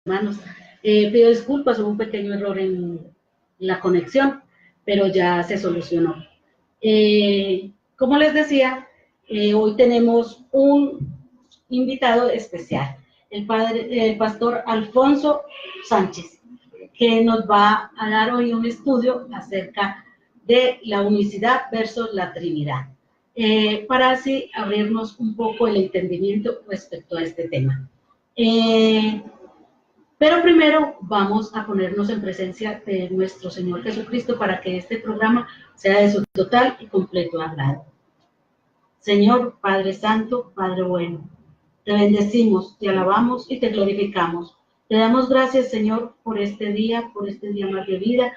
Hermanos, pido disculpas, hubo un pequeño error en la conexión, pero ya se solucionó. Como les decía, hoy tenemos un invitado especial, el pastor Alfonso Sánchez, que nos va a dar hoy un estudio acerca de la unicidad versus la Trinidad, para así abrirnos un poco el entendimiento respecto a este tema. Pero primero vamos a ponernos en presencia de nuestro Señor Jesucristo para que este programa sea de su total y completo agrado. Señor, Padre Santo, Padre bueno, te bendecimos, te alabamos y te glorificamos. Te damos gracias, Señor, por este día más de vida.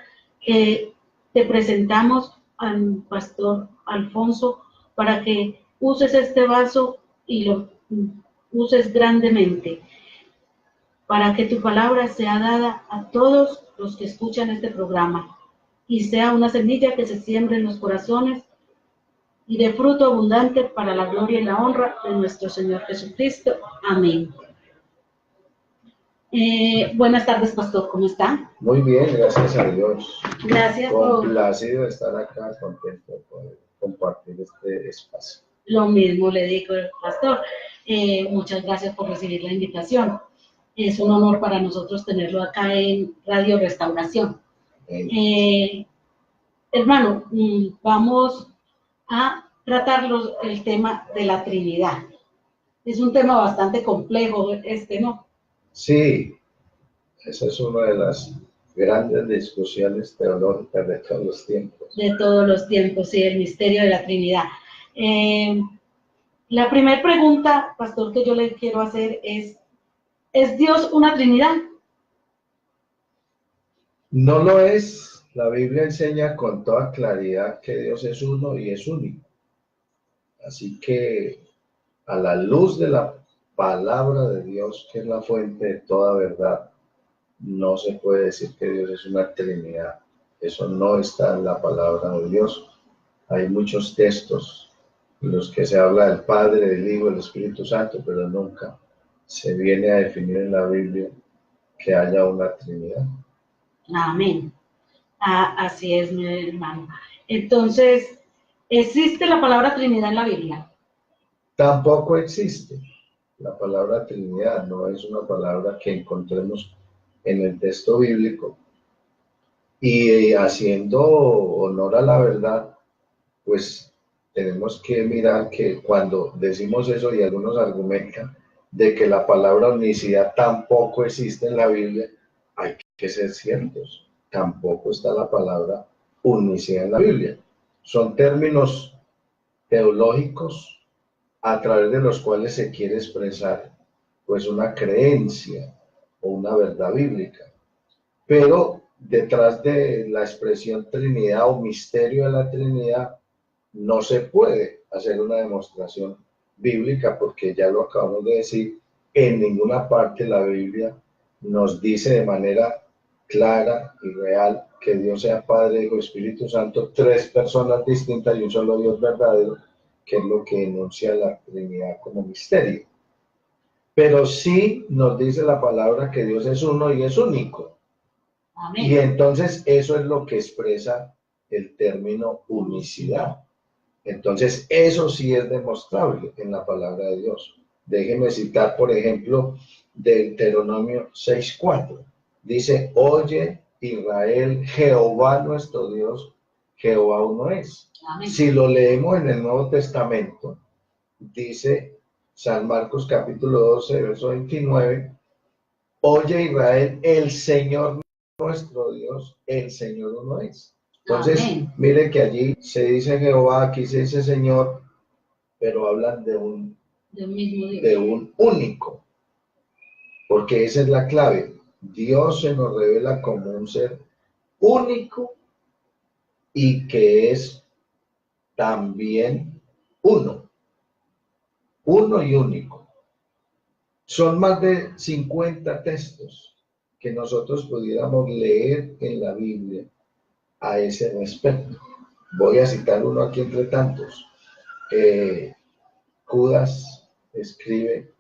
Te presentamos al pastor Alfonso para que uses este vaso y lo uses grandemente, para que tu palabra sea dada a todos los que escuchan este programa y sea una semilla que se siembre en los corazones y de fruto abundante para la gloria y la honra de nuestro Señor Jesucristo. Amén. Buenas tardes, pastor, ¿cómo está? Muy bien, gracias a Dios. Gracias. Complacido de estar acá, contento de poder compartir este espacio. Lo mismo le digo, pastor. Muchas gracias por recibir la invitación. Es un honor para nosotros tenerlo acá en Radio Restauración. Hermano, vamos a tratar el tema de la Trinidad. Es un tema bastante complejo, ¿no? Sí, esa es una de las grandes discusiones teológicas de todos los tiempos. De todos los tiempos, sí, el misterio de la Trinidad. La primera pregunta, pastor, que yo le quiero hacer ¿es Dios una Trinidad? No lo es. La Biblia enseña con toda claridad que Dios es uno y es único. Así que a la luz de la palabra de Dios, que es la fuente de toda verdad, no se puede decir que Dios es una Trinidad. Eso no está en la palabra de Dios. Hay muchos textos en los que se habla del Padre, del Hijo, del Espíritu Santo, pero nunca se viene a definir en la Biblia que haya una Trinidad. Amén. Así es, mi hermano. Entonces, ¿existe la palabra Trinidad en la Biblia? Tampoco existe. La palabra Trinidad no es una palabra que encontremos en el texto bíblico. Y haciendo honor a la verdad, pues tenemos que mirar que cuando decimos eso y algunos argumentan de que la palabra unicidad tampoco existe en la Biblia, hay que ser ciertos. Tampoco está la palabra unicidad en la Biblia. Son términos teológicos a través de los cuales se quiere expresar pues una creencia o una verdad bíblica. Pero detrás de la expresión Trinidad o misterio de la Trinidad no se puede hacer una demostración bíblica, porque ya lo acabamos de decir, en ninguna parte la Biblia nos dice de manera clara y real que Dios sea Padre, Hijo y Espíritu Santo, tres personas distintas y un solo Dios verdadero, que es lo que enuncia la Trinidad como misterio. Pero sí nos dice la palabra que Dios es uno y es único. Amén. Y entonces eso es lo que expresa el término unicidad. Entonces eso sí es demostrable en la palabra de Dios. Déjeme citar, por ejemplo, Deuteronomio 6:4. Dice: oye Israel, Jehová nuestro Dios, Jehová uno es. Amén. Si lo leemos en el Nuevo Testamento, dice San Marcos capítulo 12, verso 29, oye Israel, el Señor nuestro Dios, el Señor uno es. Entonces, Amén. mire que allí se dice Jehová, aquí se dice Señor, pero hablan de un mismo Dios. De un único, porque esa es la clave. Dios se nos revela como un ser único y que es también uno y único. Son más de 50 textos que nosotros pudiéramos leer en la Biblia a ese respecto. Voy a citar uno aquí entre tantos. Judas escribe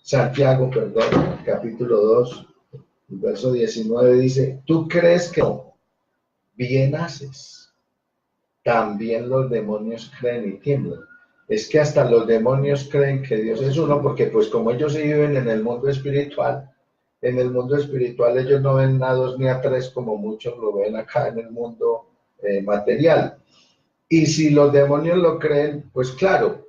Santiago, perdón, capítulo 2, verso 19 dice, ¿tú crees que no? Bien haces. También los demonios creen y tiemblan. Es que hasta los demonios creen que Dios es uno, porque pues como ellos sí viven en el mundo espiritual, en el mundo espiritual ellos no ven a dos ni a tres como muchos lo ven acá en el mundo material. Y si los demonios lo creen, pues claro,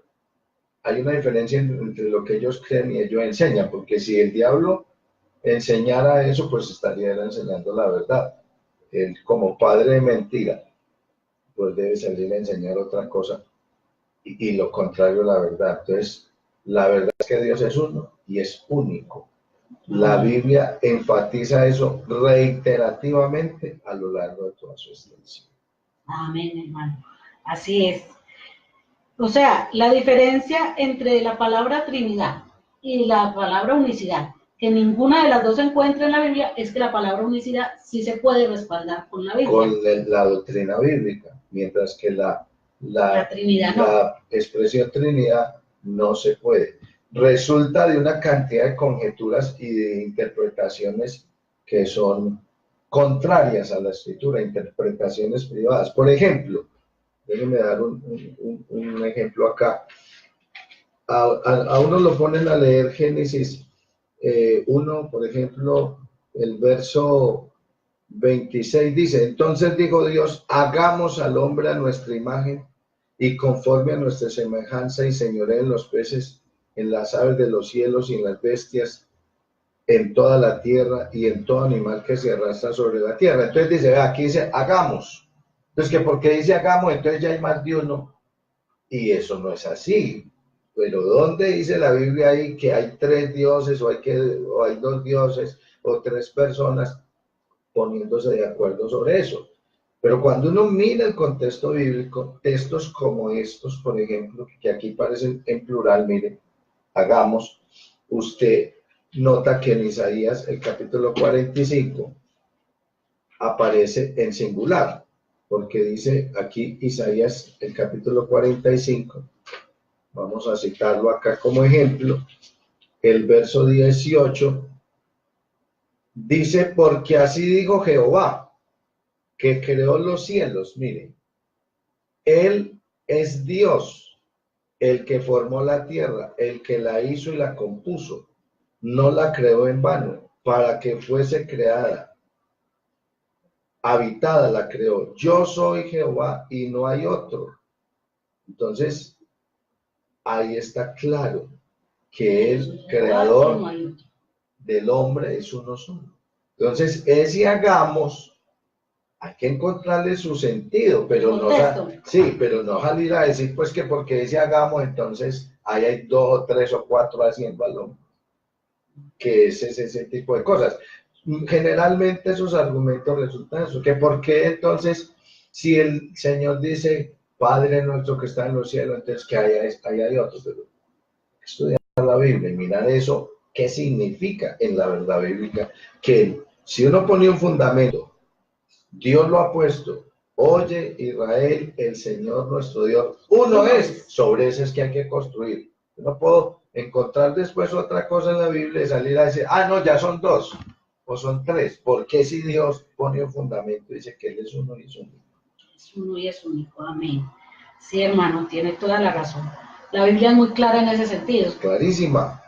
hay una diferencia entre lo que ellos creen y ellos enseñan, porque si el diablo enseñara eso, pues estaría enseñando la verdad. Él, como padre de mentira, pues debe salir a enseñar otra cosa y lo contrario a la verdad. Entonces, la verdad es que Dios es uno y es único. La Biblia enfatiza eso reiterativamente a lo largo de toda su extensión. Amén, hermano. Así es. O sea, la diferencia entre la palabra Trinidad y la palabra unicidad, que ninguna de las dos se encuentra en la Biblia, es que la palabra unicidad sí se puede respaldar con la Biblia. Con la doctrina bíblica, mientras que la Trinidad no. La expresión Trinidad no se puede. Resulta de una cantidad de conjeturas y de interpretaciones que son contrarias a la escritura, interpretaciones privadas. Por ejemplo, déjenme dar un ejemplo acá. A uno lo ponen a leer Génesis 1, por ejemplo, el verso 26 dice, entonces dijo Dios, hagamos al hombre a nuestra imagen y conforme a nuestra semejanza y señoree en los peces, en las aves de los cielos y en las bestias, en toda la tierra y en todo animal que se arrastra sobre la tierra. Entonces dice, aquí dice, hagamos. Entonces, que porque dice hagamos, entonces ya hay más de uno. Y eso no es así. Pero ¿dónde dice la Biblia ahí que hay tres dioses o hay dos dioses o tres personas poniéndose de acuerdo sobre eso? Pero cuando uno mira el contexto bíblico, textos como estos, por ejemplo, que aquí parecen en plural, mire, hagamos, usted nota que en Isaías el capítulo 45 aparece en singular, porque dice aquí Isaías el capítulo 45, vamos a citarlo acá como ejemplo, el verso 18, dice, porque así dijo Jehová, que creó los cielos, miren, Él es Dios, el que formó la tierra, el que la hizo y la compuso, no la creó en vano, para que fuese creada, habitada la creó. Yo soy Jehová y no hay otro. Entonces, ahí está claro que el creador del hombre es uno solo. Entonces, ese hagamos, hay que encontrarle su sentido, pero no, sí, pero no salir a decir pues que porque ese hagamos, entonces ahí hay dos o tres o cuatro haciendo al hombre, que es ese tipo de cosas. Generalmente esos argumentos resultan eso, que por qué entonces, si el Señor dice, Padre nuestro que está en los cielos, entonces que ahí hay otro, pero estudiar la Biblia y mirar eso, ¿qué significa en la verdad bíblica? Que si uno pone un fundamento, Dios lo ha puesto. Oye, Israel, el Señor nuestro Dios, uno es. Sobre ese es que hay que construir. Yo no puedo encontrar después otra cosa en la Biblia y salir a decir, no, ya son dos o son tres. ¿Por qué si Dios pone un fundamento y dice que Él es uno y es único? Es uno y es único, amén. Sí, hermano, tiene toda la razón. La Biblia es muy clara en ese sentido. Es clarísima.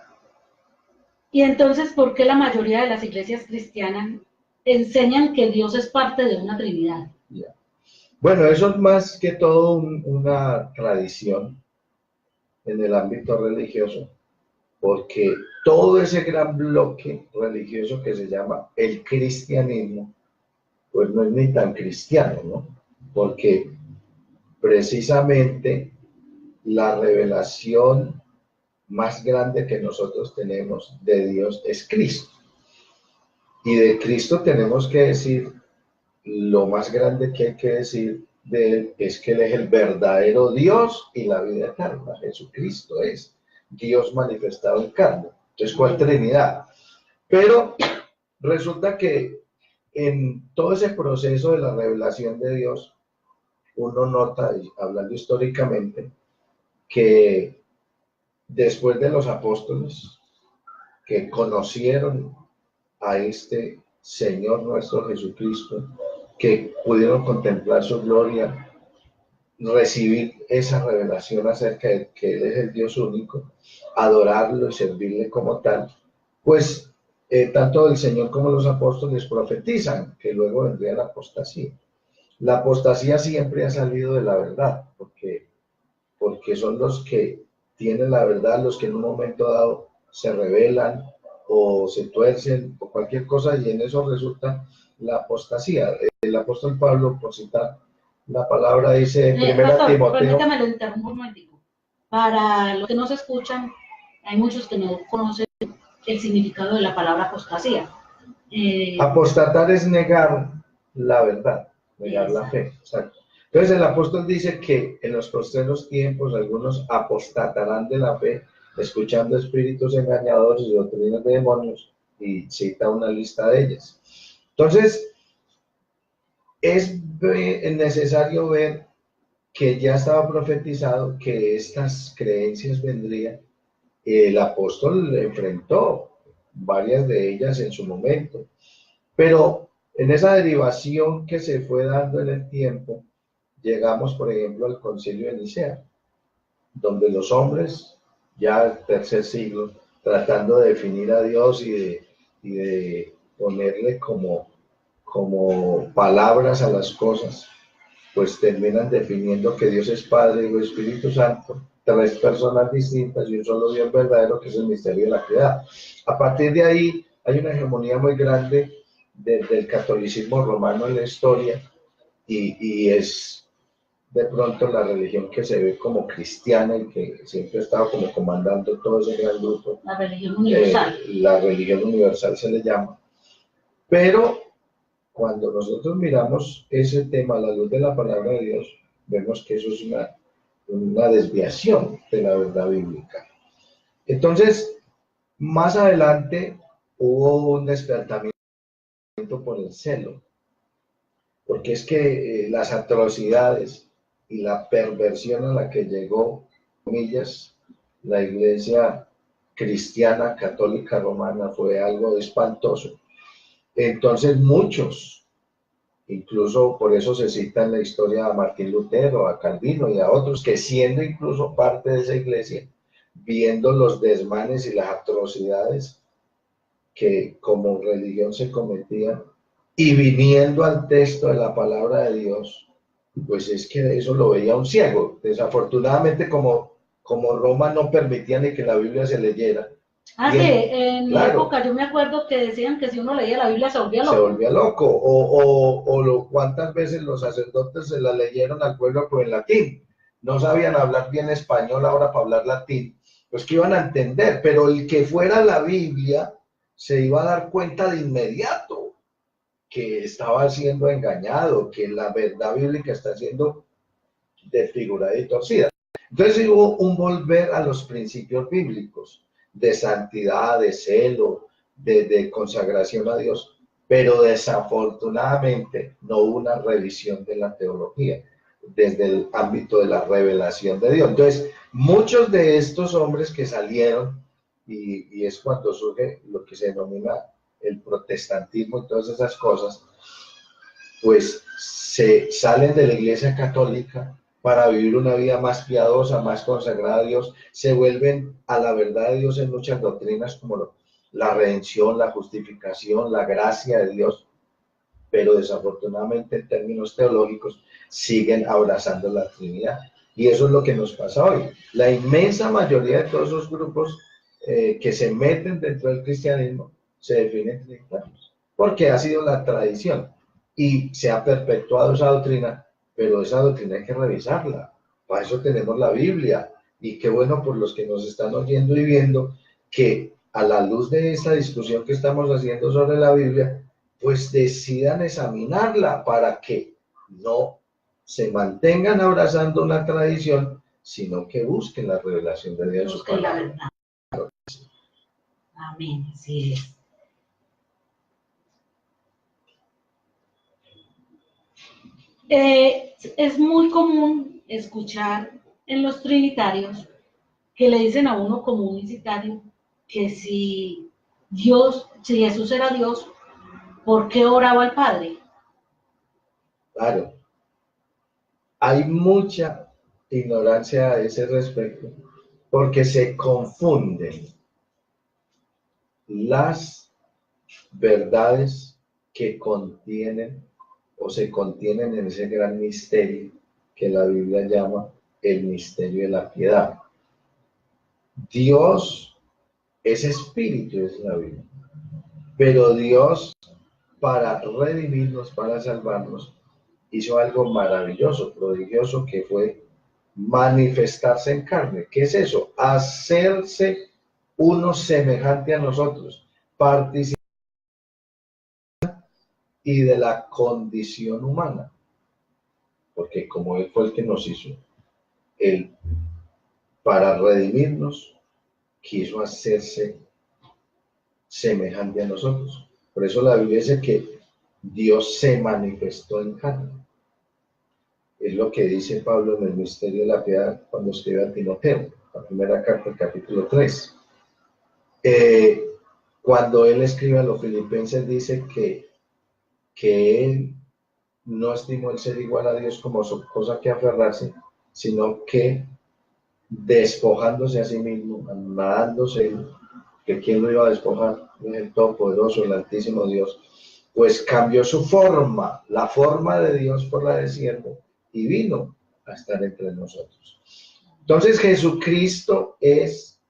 Y entonces, ¿por qué la mayoría de las iglesias cristianas enseñan que Dios es parte de una Trinidad? Yeah. Bueno, eso es más que todo una tradición en el ámbito religioso, porque todo ese gran bloque religioso que se llama el cristianismo, pues no es ni tan cristiano, ¿no? Porque precisamente la revelación más grande que nosotros tenemos de Dios es Cristo. Y de Cristo tenemos que decir, lo más grande que hay que decir de Él es que Él es el verdadero Dios y la vida eterna. Jesucristo es Dios manifestado en carne. Entonces, ¿cuál Trinidad? Pero resulta que en todo ese proceso de la revelación de Dios, uno nota, hablando históricamente, que después de los apóstoles, que conocieron a este Señor nuestro Jesucristo, que pudieron contemplar su gloria, recibir esa revelación acerca de que Él es el Dios único, adorarlo y servirle como tal, pues tanto el Señor como los apóstoles profetizan que luego vendría la apostasía. La apostasía siempre ha salido de la verdad, porque son los que tienen la verdad, los que en un momento dado se rebelan o se tuercen o cualquier cosa, y en eso resulta la apostasía. El apóstol Pablo, por citar la palabra, dice en 1 Pastor, Timoteo... permítame, lo interrumpo un momentico. Para los que nos escuchan, hay muchos que no conocen el significado de la palabra apostasía. Apostatar es negar la verdad, negar la fe. Exacto. Entonces el apóstol dice que en los postreros tiempos algunos apostatarán de la fe, escuchando espíritus engañadores y doctrinas de demonios, y cita una lista de ellas. Entonces, es necesario ver que ya estaba profetizado que estas creencias vendrían. El apóstol enfrentó varias de ellas en su momento, pero en esa derivación que se fue dando en el tiempo, llegamos, por ejemplo, al Concilio de Nicea, donde los hombres, ya el tercer siglo, tratando de definir a Dios y de ponerle como palabras a las cosas, pues terminan definiendo que Dios es Padre, Hijo y Espíritu Santo, tres personas distintas y un solo Dios verdadero, que es el misterio de la piedad. A partir de ahí hay una hegemonía muy grande del catolicismo romano en la historia, y es de pronto la religión que se ve como cristiana y que siempre ha estado como comandando todo ese gran grupo. La religión universal. La religión universal se le llama. Pero cuando nosotros miramos ese tema a la luz de la palabra de Dios, vemos que eso es una desviación de la verdad bíblica. Entonces, más adelante hubo un despertamiento por el celo, porque es que las atrocidades y la perversión a la que llegó, comillas, la iglesia cristiana católica romana fue algo espantoso. Entonces muchos, incluso por eso se cita en la historia a Martín Lutero, a Calvino y a otros, que siendo incluso parte de esa iglesia, viendo los desmanes y las atrocidades que como religión se cometían, y viniendo al texto de la palabra de Dios, pues es que eso lo veía un ciego. Desafortunadamente, como Roma no permitía ni que la Biblia se leyera. Sí, en mi época yo me acuerdo que decían que si uno leía la Biblia se volvía loco. Se volvía loco, cuántas veces los sacerdotes se la leyeron al pueblo pero en latín. No sabían hablar bien español ahora para hablar latín, pues que iban a entender, pero el que fuera la Biblia se iba a dar cuenta de inmediato que estaba siendo engañado, que la verdad bíblica está siendo desfigurada y torcida. Entonces hubo un volver a los principios bíblicos de santidad, de celo, de consagración a Dios, pero desafortunadamente no hubo una revisión de la teología desde el ámbito de la revelación de Dios. Entonces, muchos de estos hombres que salieron, y es cuando surge lo que se denomina el protestantismo y todas esas cosas, pues se salen de la iglesia católica para vivir una vida más piadosa, más consagrada a Dios, se vuelven a la verdad de Dios en muchas doctrinas como la redención, la justificación, la gracia de Dios, pero desafortunadamente en términos teológicos siguen abrazando la Trinidad. Y eso es lo que nos pasa hoy. La inmensa mayoría de todos esos grupos que se meten dentro del cristianismo se definen trinitarios, porque ha sido la tradición y se ha perpetuado esa doctrina, pero esa doctrina hay que revisarla. Para eso tenemos la Biblia, y qué bueno por los que nos están oyendo y viendo que a la luz de esta discusión que estamos haciendo sobre la Biblia, pues decidan examinarla para que no se mantengan abrazando una tradición, sino que busquen la revelación de Dios. Busquen la verdad. Amén, así es. Es muy común escuchar en los trinitarios que le dicen a uno como unicitario que si Dios, si Jesús era Dios, ¿por qué oraba al Padre? Claro, hay mucha ignorancia a ese respecto, porque se confunden las verdades que contienen o se contienen en ese gran misterio que la Biblia llama el misterio de la piedad. Dios es espíritu, es la Biblia, pero Dios, para redimirnos, para salvarnos, hizo algo maravilloso, prodigioso, que fue manifestarse en carne. ¿Qué es eso? Hacerse uno semejante a nosotros, participar y de la condición humana, porque como Él fue el que nos hizo, Él, para redimirnos, quiso hacerse semejante a nosotros. Por eso la Biblia dice que Dios se manifestó en carne. Es lo que dice Pablo en el misterio de la piedad cuando escribe a Timoteo, la primera carta, el capítulo 3. Cuando él escribe a los filipenses, dice que él no estimó el ser igual a Dios como cosa que aferrarse, sino que despojándose a sí mismo, nadándose, que quién lo iba a despojar, el Todopoderoso, el Altísimo Dios, pues cambió su forma, la forma de Dios por la de siervo, y vino a estar entre nosotros. Entonces Jesucristo es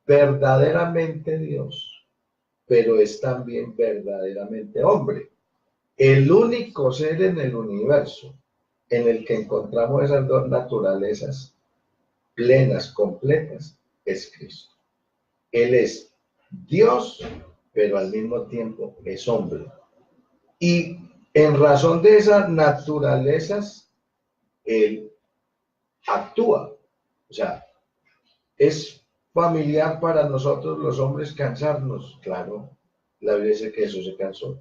verdaderamente Dios, pero es también verdaderamente hombre. El único ser en el universo en el que encontramos esas dos naturalezas plenas, completas, es Cristo. Él es Dios, pero al mismo tiempo es hombre. Y en razón de esas naturalezas, Él actúa. O sea, es familiar para nosotros los hombres cansarnos. Claro, la Biblia dice que eso se cansó.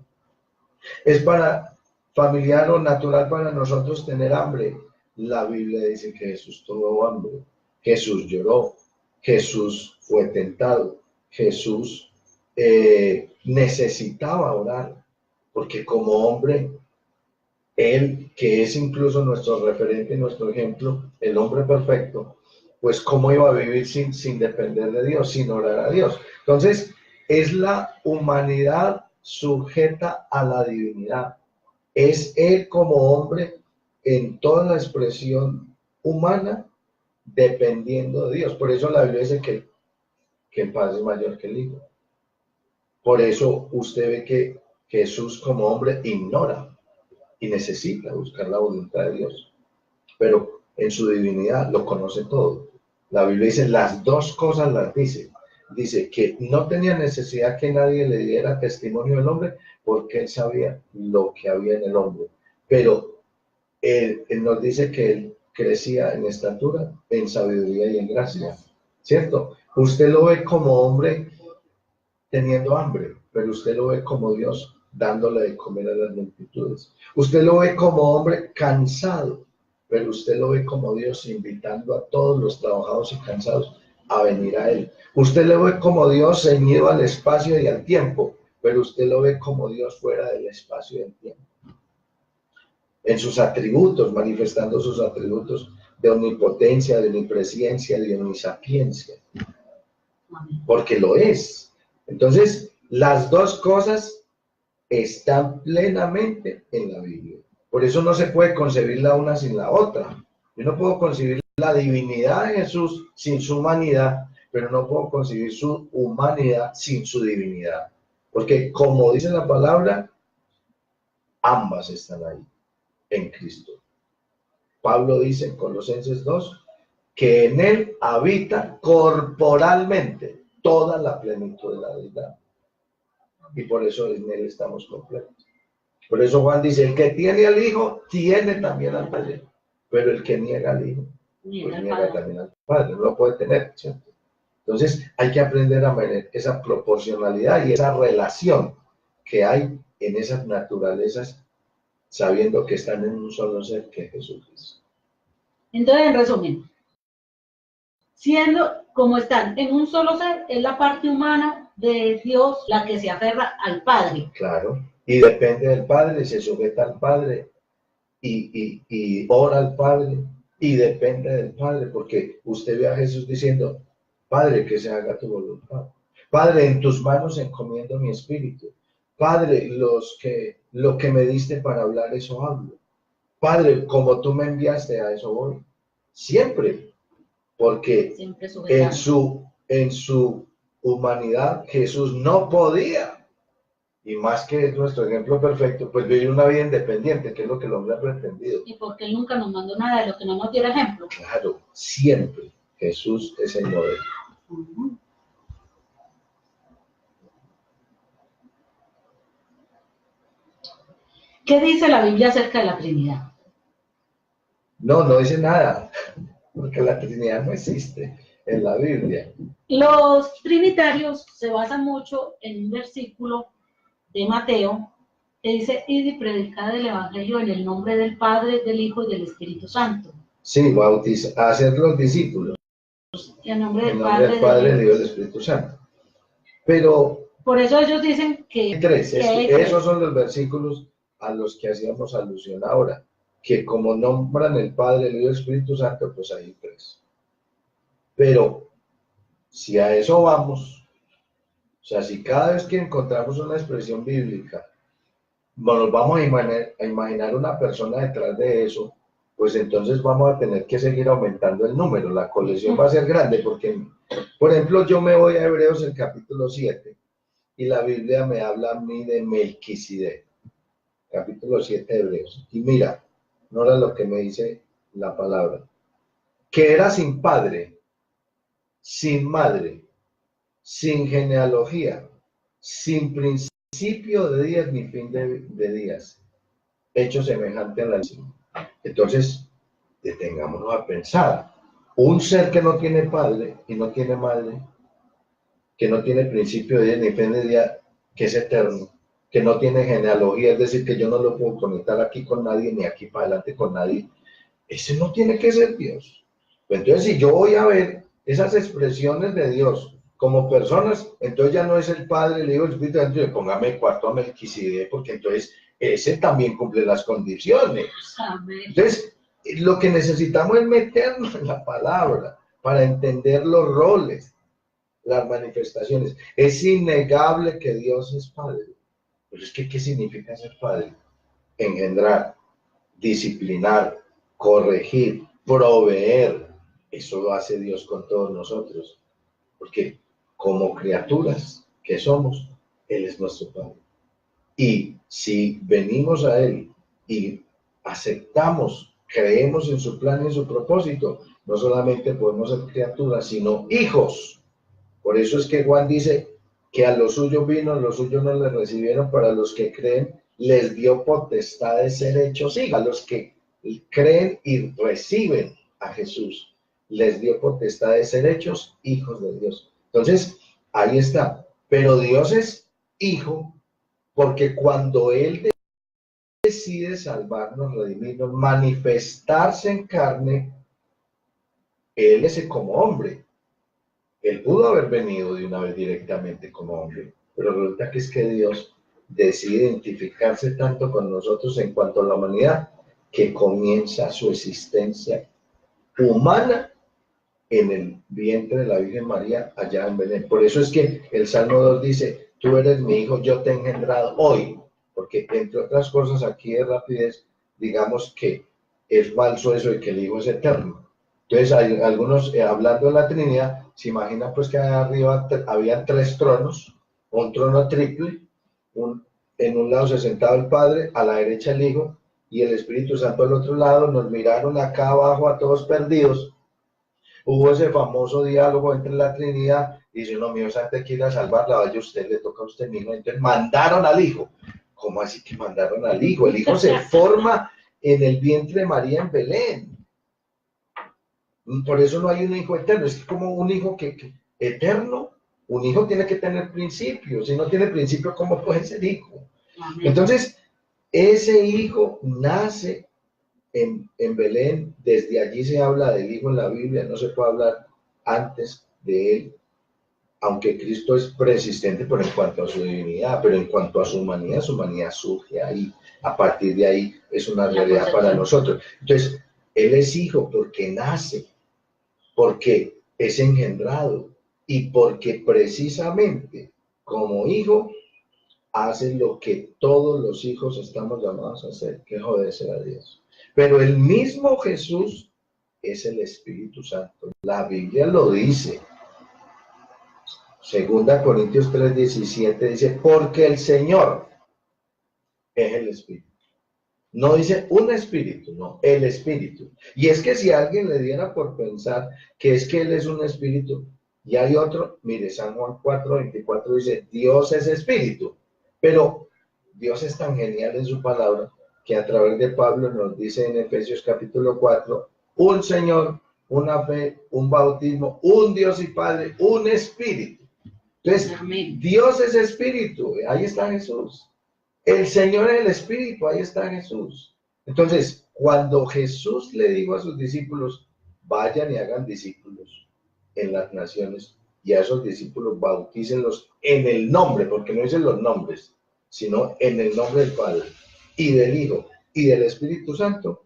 Es para familiar o natural para nosotros tener hambre. La Biblia dice que Jesús tuvo hambre. Jesús lloró. Jesús fue tentado. Jesús necesitaba orar, porque como hombre, Él, que es incluso nuestro referente, nuestro ejemplo, el hombre perfecto, pues cómo iba a vivir sin depender de Dios, sin orar a Dios. Entonces, es la humanidad sujeta a la divinidad. Es Él como hombre en toda la expresión humana, dependiendo de Dios. Por eso la Biblia dice que el Padre es mayor que el Hijo. Por eso usted ve que Jesús como hombre ignora y necesita buscar la voluntad de Dios, pero en su divinidad lo conoce todo. La Biblia dice las dos cosas, las dice que no tenía necesidad que nadie le diera testimonio del hombre, porque él sabía lo que había en el hombre, pero él nos dice que él crecía en estatura, en sabiduría y en gracia, ¿cierto? Usted lo ve como hombre teniendo hambre, pero usted lo ve como Dios dándole de comer a las multitudes. Usted lo ve como hombre cansado, pero usted lo ve como Dios invitando a todos los trabajados y cansados a venir a Él. Usted lo ve como Dios ceñido al espacio y al tiempo, pero usted lo ve como Dios fuera del espacio y del tiempo. En sus atributos, manifestando sus atributos de omnipotencia, de omnipresencia, de omnisapiencia, porque lo es. Entonces, las dos cosas están plenamente en la Biblia. Por eso no se puede concebir la una sin la otra. Yo no puedo concebir la divinidad de Jesús sin su humanidad, pero no puedo concebir su humanidad sin su divinidad. Porque como dice la palabra, ambas están ahí, en Cristo. Pablo dice en Colosenses 2, que en Él habita corporalmente toda la plenitud de la deidad. Y por eso en Él estamos completos. Por eso Juan dice, el que tiene al Hijo, tiene también al Padre. Pero el que niega al Hijo, pues niega también al Padre. No lo puede tener, ¿cierto? Entonces hay que aprender a ver esa proporcionalidad y esa relación que hay en esas naturalezas, sabiendo que están en un solo ser, que Jesús es. Entonces, en resumen, siendo como están en un solo ser, es la parte humana de Dios la que se aferra al Padre. Claro. Y depende del Padre, se sujeta al Padre y ora al Padre y depende del Padre, porque usted ve a Jesús diciendo, Padre, que se haga tu voluntad. Padre, en tus manos encomiendo mi espíritu. Padre, lo que me diste para hablar, eso hablo. Padre, como tú me enviaste, a eso voy. Siempre, porque Siempre en su humanidad Jesús no podía, y más que es nuestro ejemplo perfecto, pues vivir una vida independiente, que es lo que el hombre ha pretendido. Y porque Él nunca nos mandó nada de lo que no nos diera ejemplo. Claro, siempre Jesús es el modelo. Uh-huh. ¿Qué dice la Biblia acerca de la Trinidad? No dice nada, porque la Trinidad no existe en la Biblia. Los trinitarios se basan mucho en un versículo de Mateo que dice, id y predicad el Evangelio en el nombre del Padre, del Hijo y del Espíritu Santo. Sí, hacer los discípulos. Y en nombre del Padre, del Hijo y del Espíritu Santo. Pero por eso ellos dicen que... esos son los versículos a los que hacíamos alusión ahora, que como nombran el Padre, el Hijo y el Espíritu Santo, pues hay tres. Pero si a eso vamos, o sea, si cada vez que encontramos una expresión bíblica, nos vamos a imaginar una persona detrás de eso, pues entonces vamos a tener que seguir aumentando el número, la colección va a ser grande, porque, por ejemplo, yo me voy a Hebreos el capítulo 7, y la Biblia me habla a mí de Melquisedec, capítulo 7 de Hebreos, y mira, no era lo que me dice la palabra, que era sin padre, sin madre, sin genealogía, sin principio de días ni fin de días, hecho semejante a la misma. Entonces, detengámonos a pensar. Un ser que no tiene padre y no tiene madre, que no tiene principio de día ni fin de día, que es eterno, que no tiene genealogía, es decir, que yo no lo puedo conectar aquí con nadie ni aquí para adelante con nadie, ese no tiene que ser Dios. Entonces, si yo voy a ver esas expresiones de Dios como personas, entonces ya no es el Padre, le digo el Espíritu Santo, y póngame el cuarto a Melquisedec, porque entonces ese también cumple las condiciones. Amén. Entonces, lo que necesitamos es meternos en la palabra para entender los roles, las manifestaciones. Es innegable que Dios es Padre. Pero es que, ¿qué significa ser Padre? Engendrar, disciplinar, corregir, proveer. Eso lo hace Dios con todos nosotros. Porque como criaturas que somos, Él es nuestro Padre. Y si venimos a Él y aceptamos, creemos en su plan y en su propósito, no solamente podemos ser criaturas, sino hijos. Por eso es que Juan dice que a los suyos vino, los suyos no les recibieron, para los que creen, les dio potestad de ser hechos hijos. A los que creen y reciben a Jesús, les dio potestad de ser hechos hijos de Dios. Entonces, ahí está. Pero Dios es hijo porque cuando Él decide salvarnos, redimirnos, manifestarse en carne, Él es como hombre. Él pudo haber venido de una vez directamente como hombre, pero resulta que es que Dios decide identificarse tanto con nosotros en cuanto a la humanidad, que comienza su existencia humana en el vientre de la Virgen María allá en Belén. Por eso es que el Salmo 2 dice, tú eres mi hijo, yo te he engendrado hoy, porque entre otras cosas aquí de rapidez, digamos que es falso eso de que el hijo es eterno. Entonces hay algunos, hablando de la Trinidad, se imaginan pues que arriba había tres tronos, un trono triple, en un lado se sentaba el Padre, a la derecha el Hijo y el Espíritu Santo al otro lado. Nos miraron acá abajo a todos perdidos. Hubo ese famoso diálogo entre la Trinidad y dice, no, mi Dios antes quiere salvarla, vaya usted, le toca a usted mismo. Entonces mandaron al Hijo. ¿Cómo así que mandaron al Hijo? El Hijo se forma en el vientre de María en Belén. Por eso no hay un hijo eterno, es como un hijo eterno, un hijo tiene que tener principios, si no tiene principios, ¿cómo puede ser hijo? Amén. Entonces, ese hijo nace en Belén, desde allí se habla del hijo en la Biblia, no se puede hablar antes de él, aunque Cristo es preexistente por en cuanto a su divinidad, pero en cuanto a su humanidad surge ahí. A partir de ahí es una realidad para nosotros. Entonces, Él es hijo porque nace, porque es engendrado y porque precisamente como hijo hace lo que todos los hijos estamos llamados a hacer, que es obedecer a Dios. Pero el mismo Jesús es el Espíritu Santo. La Biblia lo dice. Segunda Corintios 3:17 dice, porque el Señor es el Espíritu. No dice un espíritu, no, el Espíritu. Y es que si alguien le diera por pensar que es que Él es un espíritu y hay otro, mire, San Juan 4:24 dice, Dios es espíritu. Pero Dios es tan genial en su palabra que a través de Pablo nos dice en Efesios capítulo 4, un Señor, una fe, un bautismo, un Dios y Padre, un espíritu. Entonces, amén. Dios es espíritu, ahí está Jesús. El Señor es el Espíritu, ahí está Jesús. Entonces, cuando Jesús le dijo a sus discípulos, vayan y hagan discípulos en las naciones, y a esos discípulos bautícenlos en el nombre, porque no dicen los nombres, sino en el nombre del Padre, y del Hijo, y del Espíritu Santo,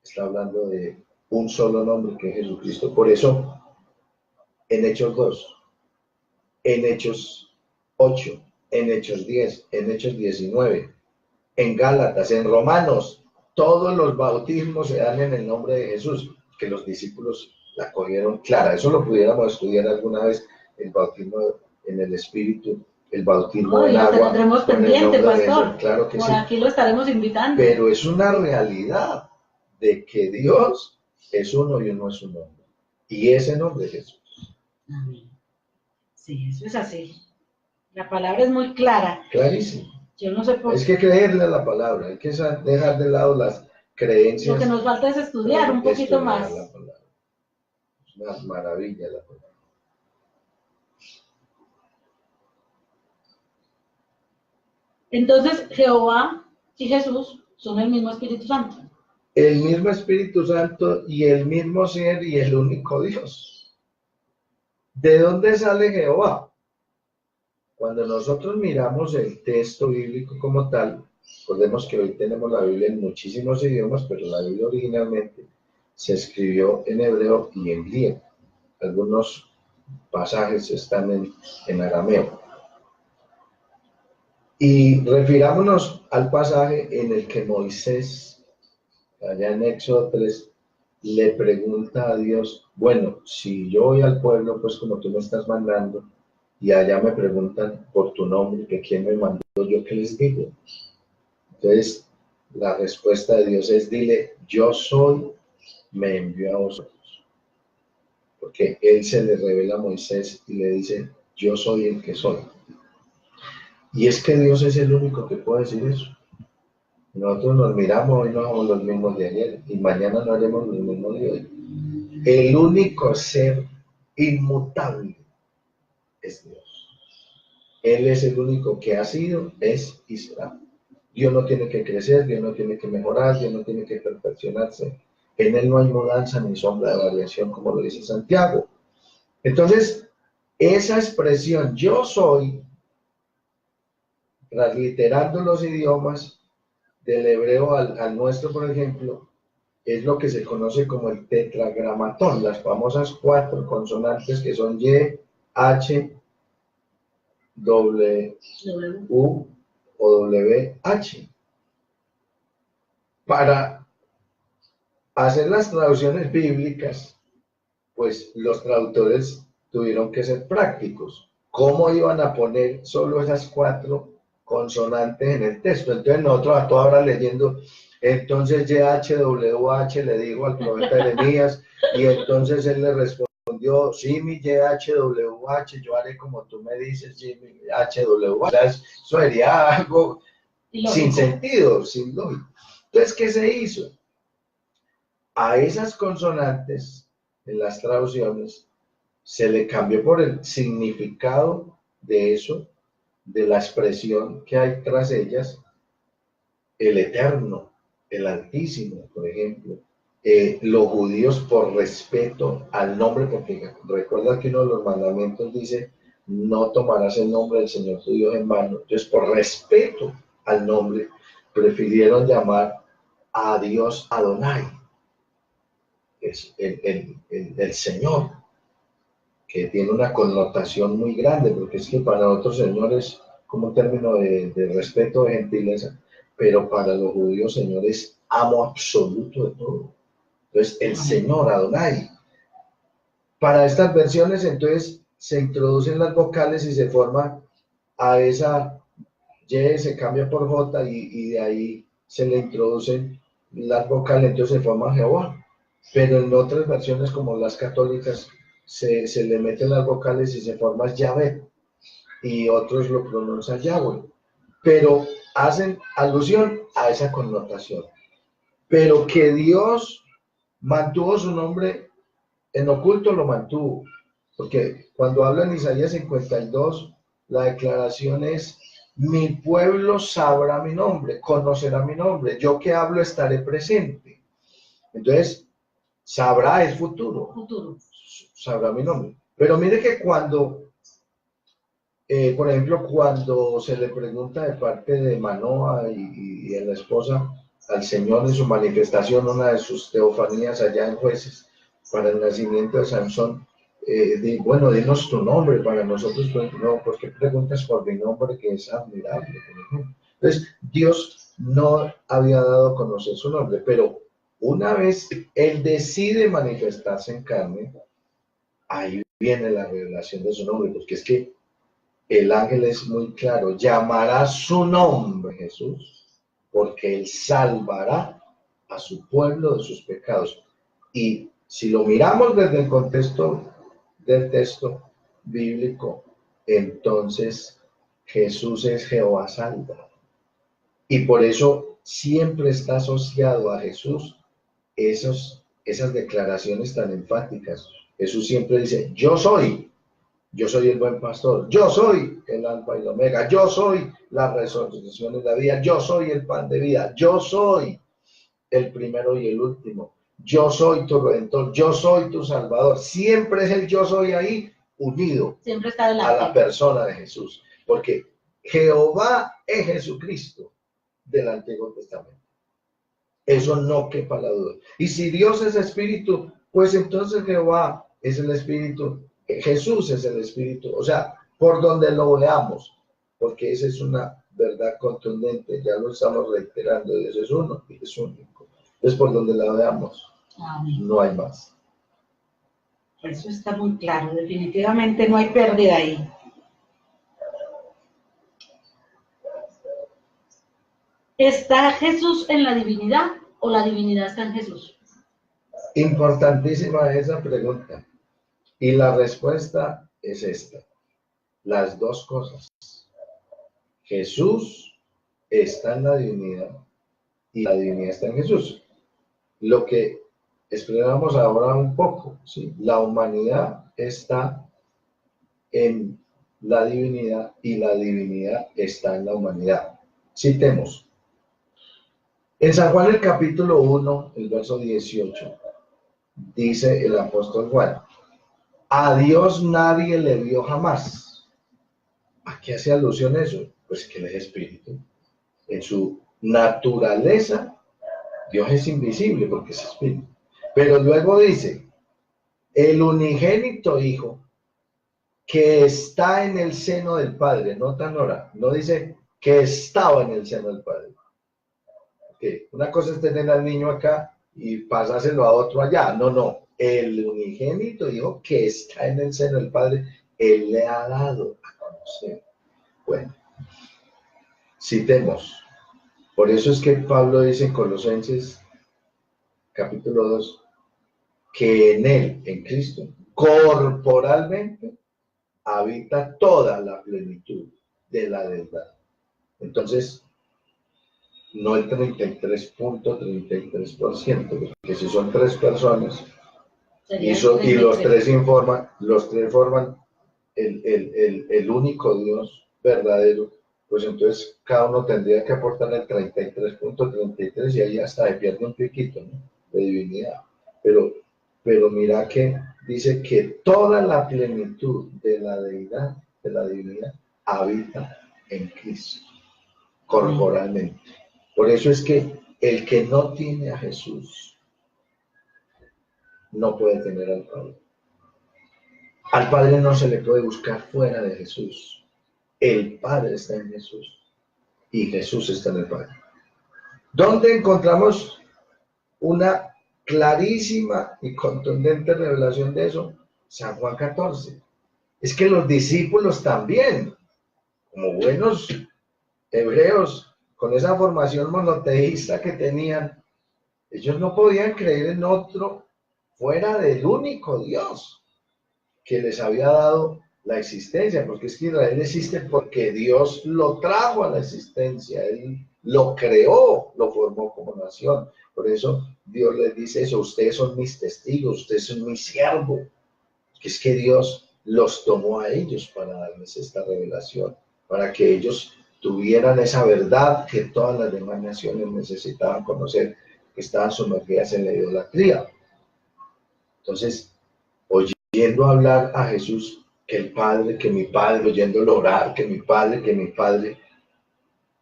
está hablando de un solo nombre que es Jesucristo. Por eso, en Hechos 2, en Hechos 8, en Hechos 10, en Hechos 19, en Gálatas, en Romanos, todos los bautismos se dan en el nombre de Jesús, que los discípulos la cogieron clara. Eso lo pudiéramos estudiar alguna vez, el bautismo en el Espíritu, el bautismo en agua. Lo tendremos pendiente, pastor. Claro que por sí. Aquí lo estaremos invitando. Pero es una realidad de que Dios es uno y uno es un nombre. Y ese nombre es Jesús. Amén. Sí, eso es así. La palabra es muy clara. Clarísimo. Yo no sé por qué. Es que creerle a la palabra, hay que dejar de lado las creencias. Lo que nos falta es estudiar un poquito más. La palabra. Es una maravilla la palabra. Entonces, Jehová y Jesús son el mismo Espíritu Santo. El mismo Espíritu Santo y el mismo ser y el único Dios. ¿De dónde sale Jehová? Cuando nosotros miramos el texto bíblico como tal, recordemos que hoy tenemos la Biblia en muchísimos idiomas, pero la Biblia originalmente se escribió en hebreo y en griego. Algunos pasajes están en arameo. Y refirámonos al pasaje en el que Moisés, allá en Éxodo 3, le pregunta a Dios, bueno, si yo voy al pueblo, pues como tú me estás mandando, y allá me preguntan por tu nombre, que quién me mandó, ¿yo qué les digo? Entonces, la respuesta de Dios es, dile, yo soy, me envió a vosotros. Porque Él se le revela a Moisés y le dice, yo soy el que soy. Y es que Dios es el único que puede decir eso. Nosotros nos miramos, hoy no somos los mismos de ayer, y mañana no haremos los mismos de hoy. El único ser inmutable es Dios. Él es el único que ha sido, es y será. Dios no tiene que crecer, Dios no tiene que mejorar, Dios no tiene que perfeccionarse. En Él no hay mudanza ni sombra de variación, como lo dice Santiago. Entonces, esa expresión, yo soy, transliterando los idiomas del hebreo al nuestro, por ejemplo, es lo que se conoce como el tetragramatón, las famosas 4 consonantes que son Y, H, W o WH. Para hacer las traducciones bíblicas, pues los traductores tuvieron que ser prácticos. ¿Cómo iban a poner solo esas 4 consonantes en el texto? Entonces nosotros a toda hora leyendo, entonces YHWH le dijo al profeta Jeremías, y entonces él le respondió, sí, mi YHWH, yo haré como tú me dices, sí, mi YHWH. Eso sería algo sin sentido, sin lógica. Entonces, ¿qué se hizo? A esas consonantes, en las traducciones, se le cambió por el significado de eso, de la expresión que hay tras ellas, el eterno, el altísimo, por ejemplo, los judíos por respeto al nombre, porque recuerda que uno de los mandamientos dice, no tomarás el nombre del Señor tu Dios en vano. Entonces, por respeto al nombre, prefirieron llamar a Dios Adonai, es el Señor, que tiene una connotación muy grande, porque es que para otros señores, como un término de respeto, de gentileza, pero para los judíos, Señor es amo absoluto de todo. Entonces, el Señor Adonai. Para estas versiones, entonces, se introducen las vocales y se forma a esa Y, se cambia por J y de ahí se le introducen las vocales, entonces se forma Jehová. Pero en otras versiones, como las católicas, se le meten las vocales y se forma Yahvé, y otros lo pronuncian Yahweh. Pero hacen alusión a esa connotación. Pero que Dios mantuvo su nombre en oculto, lo mantuvo. Porque cuando habla en Isaías 52, la declaración es, mi pueblo sabrá mi nombre, conocerá mi nombre, yo que hablo estaré presente. Entonces, sabrá es futuro, sabrá mi nombre. Pero mire que cuando, por ejemplo, cuando se le pregunta de parte de Manoah y de la esposa al Señor en su manifestación, una de sus teofanías allá en Jueces, para el nacimiento de Sansón, bueno, dinos tu nombre para nosotros, pues, no, ¿por qué preguntas por mi nombre que es admirable? Entonces, Dios no había dado a conocer su nombre, pero una vez Él decide manifestarse en carne, ahí viene la revelación de su nombre, porque es que el ángel es muy claro, llamará su nombre Jesús, porque Él salvará a su pueblo de sus pecados. Y si lo miramos desde el contexto del texto bíblico, entonces Jesús es Jehová salva. Y por eso siempre está asociado a Jesús esas declaraciones tan enfáticas. Jesús siempre dice, yo soy el buen pastor, yo soy el alfa y el omega, yo soy la resurrección y la vida, yo soy el pan de vida, yo soy el primero y el último, yo soy tu redentor, yo soy tu salvador. Siempre es el yo soy ahí unido siempre está a la persona de Jesús, porque Jehová es Jesucristo del Antiguo Testamento. Eso no quepa la duda. Y si Dios es espíritu, pues entonces Jehová es el espíritu, Jesús es el espíritu, o sea, por donde lo veamos, porque esa es una verdad contundente, ya lo estamos reiterando, Dios es uno y es único. Es por donde la veamos, no hay más. Eso está muy claro, definitivamente no hay pérdida ahí. ¿Está Jesús en la divinidad o la divinidad está en Jesús? Importantísima esa pregunta. Y la respuesta es esta. Las dos cosas. Jesús está en la divinidad y la divinidad está en Jesús. Lo que explicamos ahora un poco, ¿sí? La humanidad está en la divinidad y la divinidad está en la humanidad. Citemos. En San Juan el capítulo 1, el verso 18, dice el apóstol Juan, a Dios nadie le vio jamás. ¿A qué hace alusión eso? Pues que Él es espíritu. En su naturaleza, Dios es invisible porque es espíritu. Pero luego dice, el unigénito Hijo que está en el seno del Padre, no tan ahora, no dice que estaba en el seno del Padre. Okay. Una cosa es tener al niño acá y pasárselo a otro allá. No, no. El unigénito dijo que está en el seno del Padre, Él le ha dado a conocer. Bueno, citemos. Por eso es que Pablo dice en Colosenses, capítulo 2, que en Él, en Cristo, corporalmente, habita toda la plenitud de la deidad. Entonces, no el 33.33%, porque si son tres personas y los tres forman el único Dios verdadero, pues entonces cada uno tendría que aportar el 33.33 y ahí hasta se pierde un piquito, ¿no? de divinidad. Pero mira que dice que toda la plenitud de la deidad, de la divinidad, habita en Cristo, corporalmente. Por eso es que el que no tiene a Jesús no puede tener al Padre. Al Padre no se le puede buscar fuera de Jesús. El Padre está en Jesús y Jesús está en el Padre. ¿Dónde encontramos una clarísima y contundente revelación de eso? San Juan 14. Es que los discípulos también, como buenos hebreos, con esa formación monoteísta que tenían, ellos no podían creer en otro fuera del único Dios que les había dado la existencia, porque es que Israel existe porque Dios lo trajo a la existencia, Él lo creó, lo formó como nación. Por eso Dios les dice eso: ustedes son mis testigos, ustedes son mi siervo. Que es que Dios los tomó a ellos para darles esta revelación, para que ellos tuvieran esa verdad que todas las demás naciones necesitaban conocer, que estaban sumergidas en la idolatría. Entonces, oyendo hablar a Jesús, que el Padre, que mi Padre, oyéndolo orar, que mi Padre,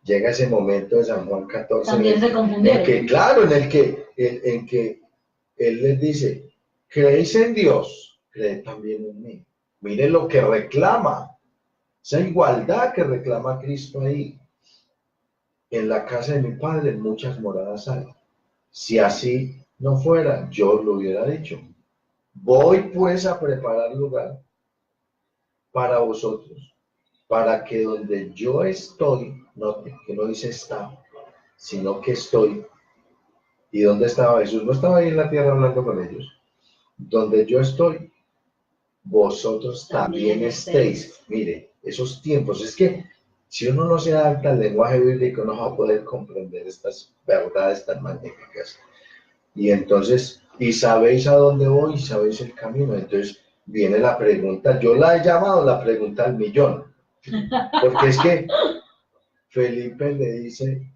llega ese momento de San Juan 14. También se confundieron. En que Él les dice: ¿creéis en Dios? Creed también en mí. Miren lo que reclama, esa igualdad que reclama Cristo ahí. En la casa de mi Padre muchas moradas hay. Si así no fuera, yo os lo hubiera dicho. Voy pues a preparar lugar para vosotros, para que donde yo estoy, note que no dice está, sino que estoy. ¿Y dónde estaba Jesús? No estaba ahí en la tierra hablando con ellos. Donde yo estoy, vosotros también estéis. Mire, esos tiempos, es que si uno no se adapta al lenguaje bíblico, no va a poder comprender estas verdades tan magníficas. Y entonces, y sabéis a dónde voy, y sabéis el camino. Entonces viene la pregunta, yo la he llamado la pregunta al millón, porque es que Felipe le dice: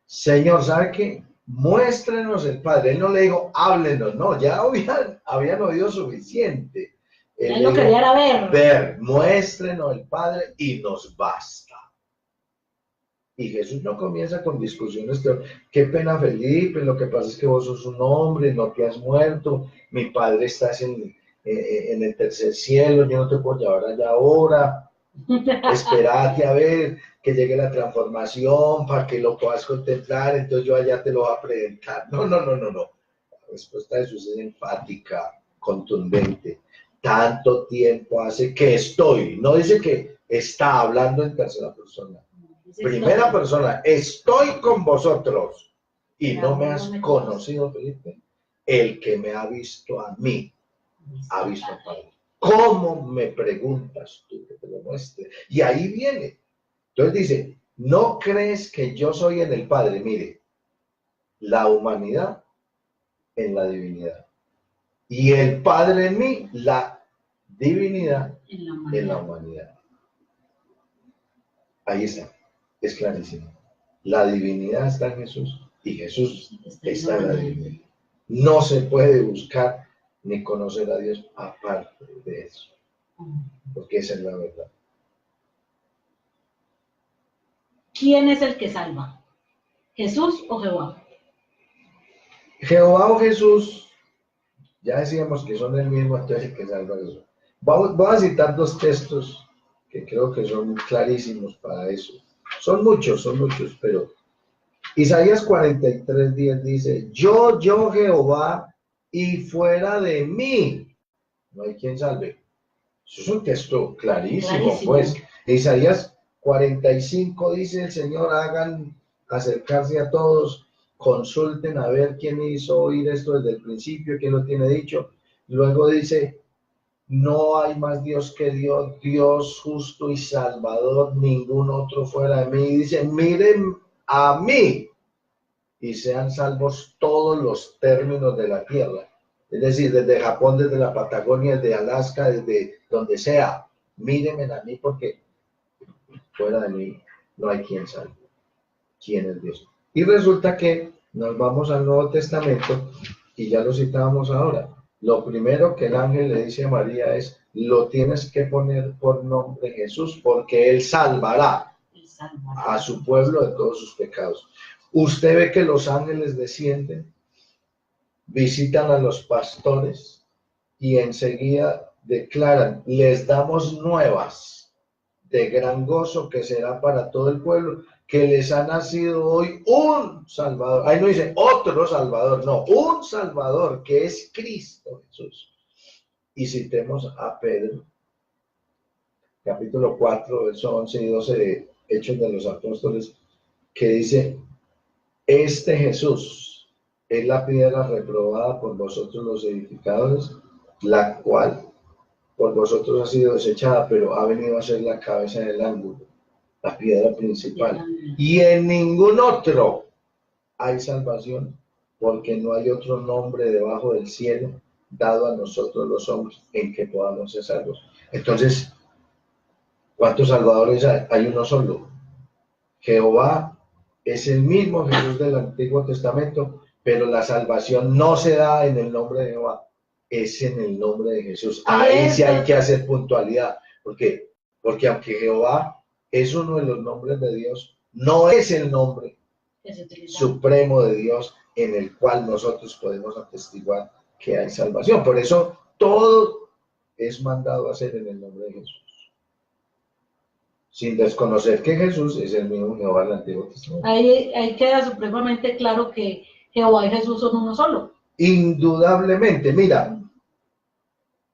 Señor, ¿sabe qué? Muéstrenos el Padre. Él no le dijo, háblenos, no, ya habían oído suficiente. Él lo quería era ver, muéstrenos el Padre y nos basta. Y Jesús no comienza con discusiones de, qué pena Felipe, lo que pasa es que vos sos un hombre, no te has muerto, mi Padre está en el tercer cielo, yo no te puedo llevar allá ahora, esperate a ver que llegue la transformación para que lo puedas contemplar, entonces yo allá te lo voy a presentar. No. La respuesta de Jesús es enfática, contundente. Tanto tiempo hace que estoy, no dice que está hablando en tercera persona. Primera persona, estoy con vosotros y no me has conocido, Felipe. El que me ha visto a mí, ha visto al Padre. ¿Cómo me preguntas tú que te lo muestre? Y ahí viene. Entonces dice, ¿no crees que yo soy en el Padre? Mire, la humanidad en la divinidad. Y el Padre en mí, la divinidad en la humanidad. Ahí está. Es clarísimo. La divinidad está en Jesús y Jesús está en la divinidad. No se puede buscar ni conocer a Dios aparte de eso, porque esa es la verdad. ¿Quién es el que salva? ¿Jesús o Jehová? Jehová o Jesús, ya decíamos que son el mismo, entonces el que salva a Jesús. Voy a citar dos textos que creo que son clarísimos para eso. Son muchos, pero Isaías 43:10 dice, yo Jehová, y fuera de mí no hay quien salve. Eso es un texto clarísimo. Pues. Isaías 45 dice, el Señor, hagan acercarse a todos, consulten a ver quién hizo oír esto desde el principio, quién lo tiene dicho. Luego dice, no hay más Dios que Dios, Dios justo y salvador, ningún otro fuera de mí. Y dice, miren a mí y sean salvos todos los términos de la tierra. Es decir, desde Japón, desde la Patagonia, desde Alaska, desde donde sea. Mírenme a mí porque fuera de mí no hay quien salve. ¿Quién es Dios? Y resulta que nos vamos al Nuevo Testamento y ya lo citábamos ahora, lo primero que el ángel le dice a María es, lo tienes que poner por nombre Jesús, porque Él salvará a su pueblo de todos sus pecados. Usted ve que los ángeles descienden, visitan a los pastores y enseguida declaran, les damos nuevas de gran gozo que será para todo el pueblo, que les ha nacido hoy un Salvador. Ahí no dice otro Salvador, no, un Salvador que es Cristo Jesús. Y citemos a Pedro, capítulo 4, versos 11 y 12 de Hechos de los Apóstoles, que dice, este Jesús es la piedra reprobada por vosotros los edificadores, la cual por vosotros ha sido desechada, pero ha venido a ser la cabeza del ángulo, la piedra principal. Y en ningún otro hay salvación, porque no hay otro nombre debajo del cielo dado a nosotros los hombres en que podamos ser salvos. Entonces, ¿cuántos salvadores hay? Hay uno solo. Jehová es el mismo Jesús del Antiguo Testamento, pero la salvación no se da en el nombre de Jehová, es en el nombre de Jesús. Ahí sí hay que hacer puntualidad, porque aunque Jehová es uno de los nombres de Dios, no es el nombre supremo de Dios en el cual nosotros podemos atestiguar que hay salvación. Por eso todo es mandado a hacer en el nombre de Jesús, sin desconocer que Jesús es el mismo Jehová del Antiguo Testamento. Ahí queda supremamente claro que Jehová y Jesús son uno solo. Indudablemente, mira.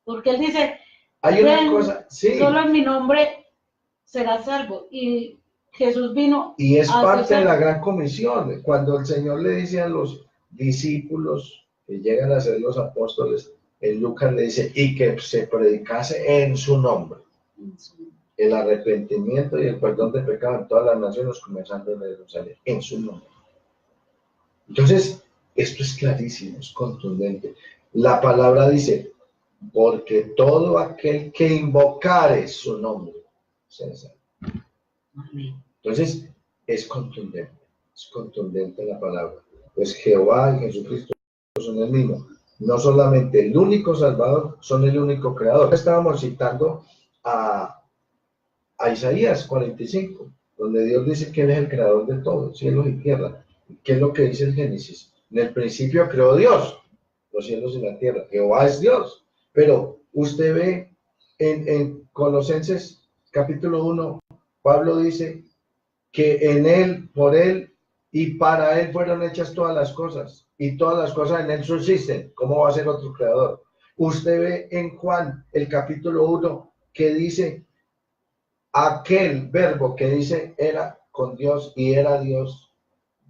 Porque él dice, hay una cosa, sí. Solo en mi nombre serás salvo. Y Jesús vino. Y es parte de la gran comisión. Cuando el Señor le dice a los discípulos que llegan a ser los apóstoles, en Lucas le dice, y que se predicase en su nombre. El arrepentimiento y el perdón de pecado en todas las naciones, comenzando de Jerusalén, en su nombre. Entonces, esto es clarísimo, es contundente. La palabra dice, porque todo aquel que invocare su nombre será salvo. Entonces, es contundente la palabra. Pues Jehová y Jesucristo son el mismo. No solamente el único Salvador, son el único Creador. Estábamos citando a Isaías 45, donde Dios dice que Él es el creador de todo, cielos y tierra. ¿Qué es lo que dice el Génesis? En el principio creó Dios los cielos y la tierra. Jehová es Dios. Pero usted ve en Colosenses capítulo 1, Pablo dice que en Él, por Él y para Él fueron hechas todas las cosas. Y todas las cosas en Él subsisten. ¿Cómo va a ser otro creador? Usted ve en Juan el capítulo 1 que dice aquel verbo que dice era con Dios y era Dios.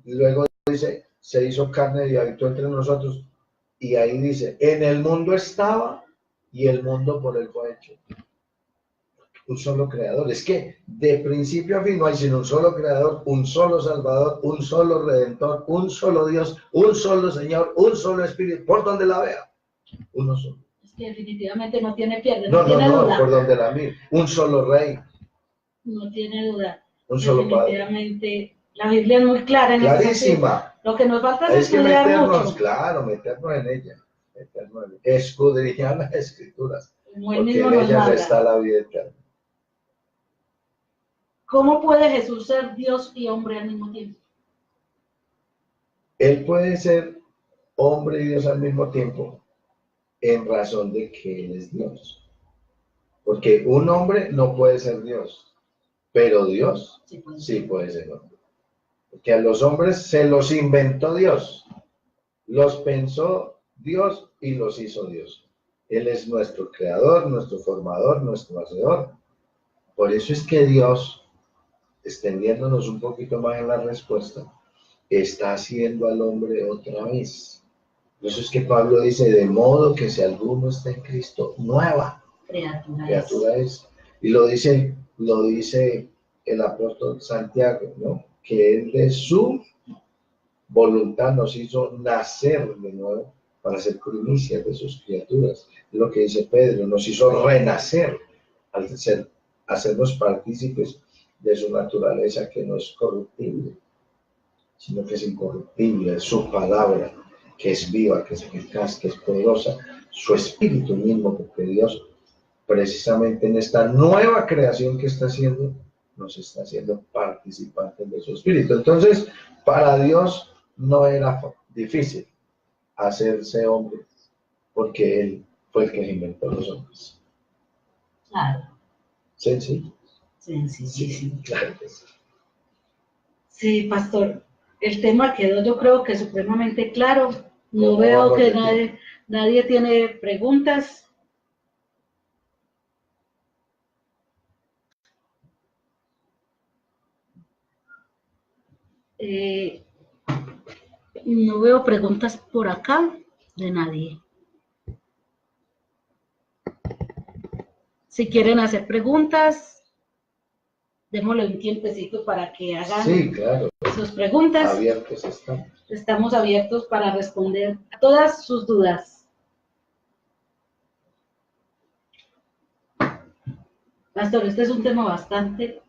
Y luego dice, se hizo carne y habitó entre nosotros. Y ahí dice, en el mundo estaba y el mundo por él fue hecho. Un solo creador. Es que de principio a fin no hay sino un solo creador, un solo salvador, un solo redentor, un solo Dios, un solo Señor, un solo Espíritu, por donde la vea. Uno solo. Es que definitivamente no tiene pierde, no tiene duda. Por donde la mire. Un solo Rey. No tiene duda. Un solo Padre. Definitivamente, la Biblia es muy clara en clarísima. Lo que nos falta es que meternos, mucho. Claro, meternos en ella. Escudriñar las Escrituras. Porque en ellas está la vida eterna. ¿Cómo puede Jesús ser Dios y hombre al mismo tiempo? Él puede ser hombre y Dios al mismo tiempo en razón de que Él es Dios. Porque un hombre no puede ser Dios, pero Dios sí puede ser hombre. Porque a los hombres se los inventó Dios, los pensó Dios y los hizo Dios. Él es nuestro creador, nuestro formador, nuestro hacedor. Por eso es que Dios, extendiéndonos un poquito más en la respuesta, está haciendo al hombre otra vez. Por eso es que Pablo dice, de modo que si alguno está en Cristo, nueva criatura es. Y lo dice el apóstol Santiago, ¿no? Que él de su voluntad nos hizo nacer de nuevo para ser primicias de sus criaturas. Es lo que dice Pedro, nos hizo renacer al hacernos partícipes de su naturaleza que no es corruptible, sino que es incorruptible, es su palabra. que es viva, que es eficaz, que es poderosa, su espíritu mismo, porque Dios precisamente en esta nueva creación que está haciendo, nos está haciendo participantes de su espíritu. Entonces, para Dios no era difícil hacerse hombre, porque Él fue el que inventó los hombres. Claro. Sencillo. Sencillísimo. Sí, claro que sí. Sí, pastor, el tema quedó yo creo que supremamente claro. No ¿Cómo veo vamos que de tiempo? nadie tiene preguntas. No veo preguntas por acá de nadie. Si quieren hacer preguntas, démosle un tiempecito para que hagan Sí, claro. sus preguntas. Abiertos estamos. Estamos abiertos para responder a todas sus dudas. Pastor, este es un tema bastante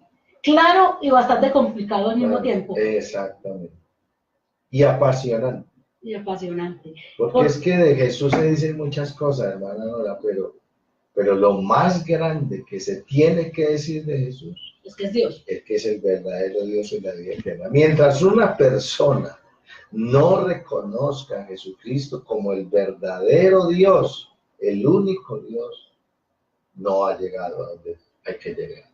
claro y bastante complicado al mismo tiempo. Exactamente. Y apasionante. Y apasionante. Porque es que de Jesús se dicen muchas cosas, hermana Nora, pero lo más grande que se tiene que decir de Jesús es que es Dios. Es que es el verdadero Dios y la vida eterna. Mientras una persona no reconozca a Jesucristo como el verdadero Dios, el único Dios, no ha llegado a donde hay que llegar.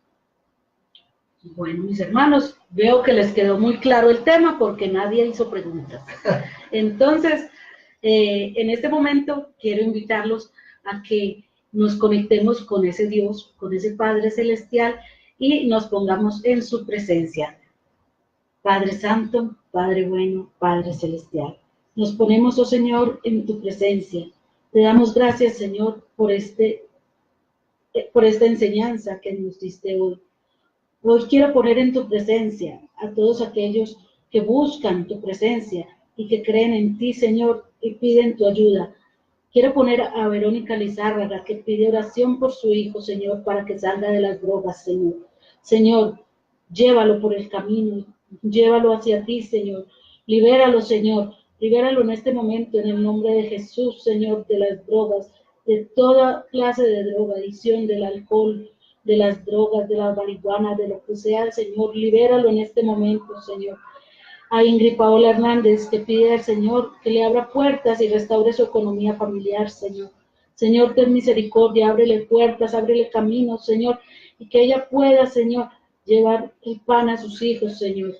Bueno, mis hermanos, veo que les quedó muy claro el tema porque nadie hizo preguntas. Entonces, en este momento quiero invitarlos a que nos conectemos con ese Dios, con ese Padre Celestial y nos pongamos en su presencia. Padre Santo, Padre bueno, Padre Celestial, nos ponemos, oh Señor, en tu presencia. Te damos gracias, Señor, por esta enseñanza que nos diste hoy. Hoy quiero poner en tu presencia a todos aquellos que buscan tu presencia y que creen en ti, Señor, y piden tu ayuda. Quiero poner a Verónica Lizárraga, que pide oración por su hijo, Señor, para que salga de las drogas, Señor. Señor, llévalo por el camino, llévalo hacia ti, Señor. Libéralo, Señor. Libéralo en este momento, en el nombre de Jesús, Señor, de las drogas, de toda clase de drogadicción, del alcohol, de las drogas, de la marihuana, de lo que sea, Señor. Libéralo en este momento, Señor. A Ingrid Paola Hernández, que pide al Señor que le abra puertas y restaure su economía familiar, Señor. Señor, ten misericordia, ábrele puertas, ábrele caminos, Señor, y que ella pueda, Señor, llevar el pan a sus hijos, Señor.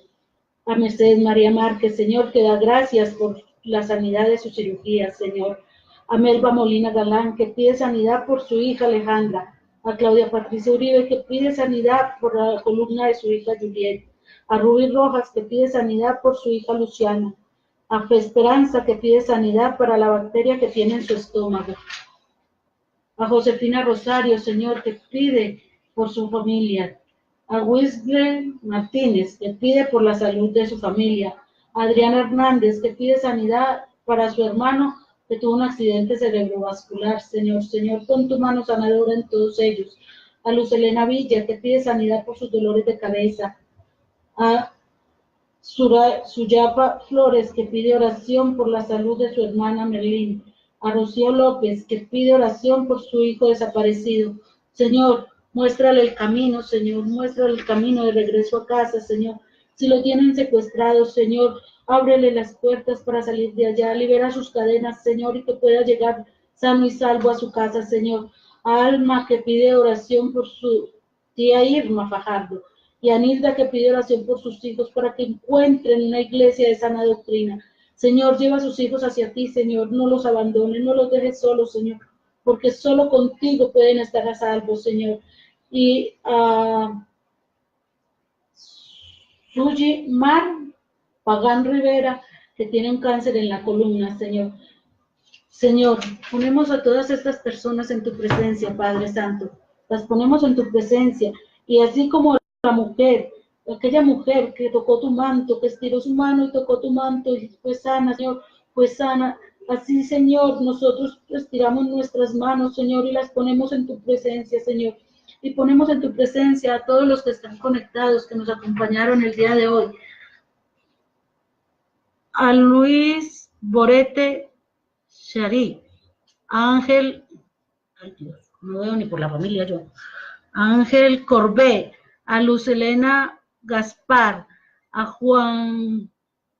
A Mercedes María Márquez, Señor, que da gracias por la sanidad de su cirugía, Señor. A Melba Molina Galán, que pide sanidad por su hija Alejandra. A Claudia Patricia Uribe, que pide sanidad por la columna de su hija Juliet. A Rubí Rojas, que pide sanidad por su hija Luciana. A Fe Esperanza, que pide sanidad para la bacteria que tiene en su estómago. A Josefina Rosario, Señor, que pide por su familia. A Wisler Martínez, que pide por la salud de su familia. A Adriana Hernández, que pide sanidad para su hermano que tuvo un accidente cerebrovascular. Señor, pon tu mano sanadora en todos ellos. A Luz Elena Villa, que pide sanidad por sus dolores de cabeza. A Suyapa Flores, que pide oración por la salud de su hermana Merlín. A Rocío López, que pide oración por su hijo desaparecido. Señor, muéstrale el camino, Señor, muéstrale el camino de regreso a casa, Señor. Si lo tienen secuestrado, Señor, ábrele las puertas para salir de allá, libera sus cadenas, Señor, y que pueda llegar sano y salvo a su casa, Señor. A Alma, que pide oración por su tía Irma Fajardo. Y a Nilda, que pide oración por sus hijos para que encuentren una iglesia de sana doctrina. Señor, lleva a sus hijos hacia ti, Señor, no los abandones, no los dejes solos, Señor, porque solo contigo pueden estar a salvo, Señor. Y a Suji Mar Pagán Rivera, que tiene un cáncer en la columna, Señor. Señor, ponemos a todas estas personas en tu presencia, Padre Santo. Las ponemos en tu presencia. Y así como la mujer, aquella mujer que tocó tu manto, que estiró su mano y tocó tu manto y fue sana, Señor, fue sana. Así, Señor, nosotros estiramos nuestras manos, Señor, y las ponemos en tu presencia, Señor. Y ponemos en tu presencia a todos los que están conectados, que nos acompañaron el día de hoy. A Luis Borete Shari, Ángel, ay Dios, no veo ni por la familia yo, Ángel Corbé, a Luz Elena Gaspar, a Juan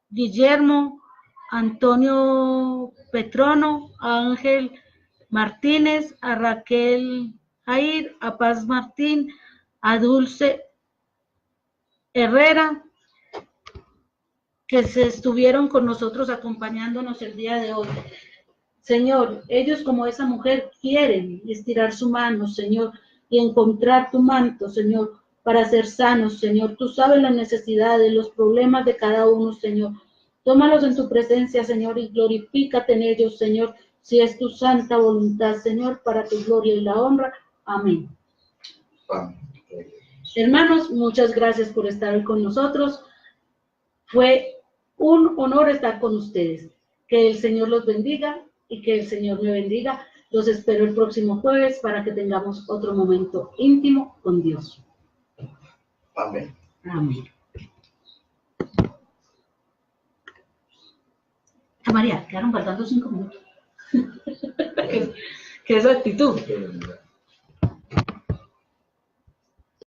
Guillermo Antonio Petrono, a Ángel Martínez, a Raquel Jair, a Paz Martín, a Dulce Herrera, que se estuvieron con nosotros acompañándonos el día de hoy. Señor, ellos como esa mujer quieren estirar su mano, Señor, y encontrar tu manto, Señor, para ser sanos, Señor. Tú sabes las necesidades, los problemas de cada uno, Señor. Tómalos en tu presencia, Señor, y glorifícate en ellos, Señor, si es tu santa voluntad, Señor, para tu gloria y la honra. Amén. Amén. Hermanos, muchas gracias por estar hoy con nosotros. Fue un honor estar con ustedes. Que el Señor los bendiga y que el Señor me bendiga. Los espero el próximo jueves para que tengamos otro momento íntimo con Dios. Amén. Amén. María, quedaron faltando 5 minutos. ¿Qué es actitud?